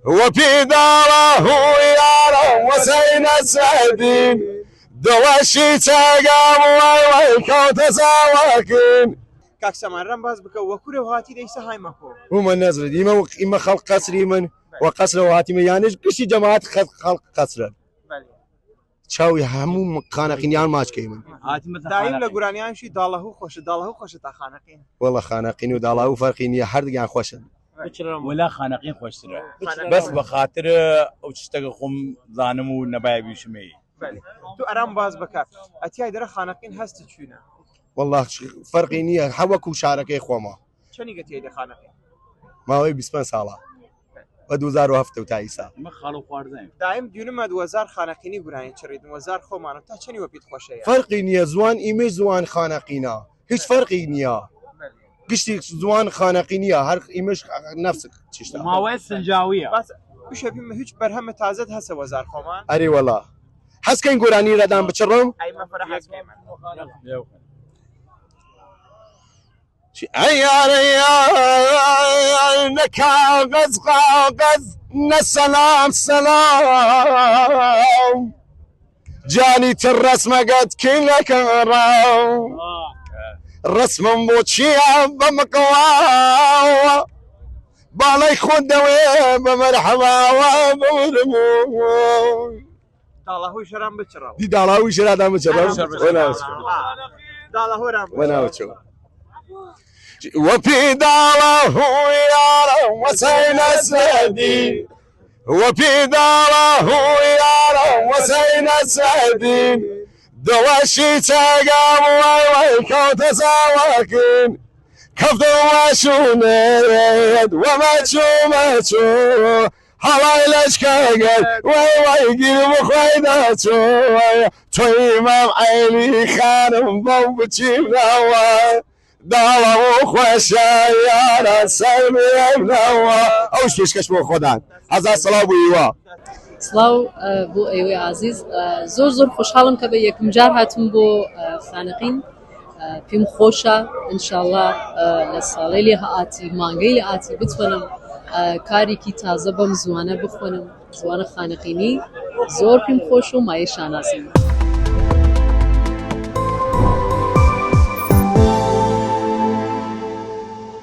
وفي داره يارا وسين السعدين دوشي تقام ويكوت سواكين کاک سەمانرام باز بکە وەکوورە هاتی دەیسە هایمەکۆ وما نزل إما خلق قصري من وقصر وهاتي يعني كشي جماعات خلق قصر شاوي همو خانقين ماش كيمن دایم لە گورانیانشی داڵەهوو خۆشە تا خانەقین والله خانقين ودالاو فرقين يا حرد يعني خوشن ولا خانقين خوشتره بس بخاطر او تشتغل خم زانمو نباي بيشمي تو ئەرام باز بکە ئەتیای دەرە خانەقین هەست چوونە والله فرقي نية حوك وشارك إخوة چەنی گەتیای لە خانەقین ما هو بسبن صالة ودوزار وهفته وتايسا ما خالو خواردين دایم دیونمە 2000 خانەقینی گورانی چڕید 2000 خۆمانە تا چەنی وەپیت خۆشەیە فرقي نية زوان إيمي زوان خانقينا هيش فرقي نية قشتي زوان خانقينية هر إيمش نفسك تشتا ما هو السنجاوية بس بشەبیم هیچ بەرهەمە تازت هەسە 2000 خۆمان أري والله حس كين قراني ردان بتشرم ئەیمە فەرە حەزکەمە عيال نكاغز قاغز نسلام سلام جاني الرسمة قد كلك راو رسم بوتشيا بمقوا بالي خدوي بمرحبا وبمرمو داڵەهوی شەرام بچڕەوە دي دالاوي شرا بتشرم داڵەهۆرام وانا وشو وفي داره يارا وسين السعدين وفي داره يارا وسين السعدين دوشي تقام ويكوت سواكين كفد وشونيد وما تشو هواي لشكاقل ويقيل مخويداتو تو إمام عيني خانم بوبتي منوار داڵەوە خۆشایانە سەرمێ منەوە ئەوش پێشکەش بۆ خۆدان هەزار سەڵاو بوویوە سڵاو بۆ ئێوەی عزیز زۆر خۆشحاڵم کە بە یەکم جار هاتووم بۆ خانەقین پێم خۆشە ئینشاڵڵا لە ساڵی لێ هاتی مانگەی لە ئاتی بتوانم کارێکی تازە بەم زوانە بخۆنم زوانە خانەقینی زۆر پێم خۆش و مایە شاناسیم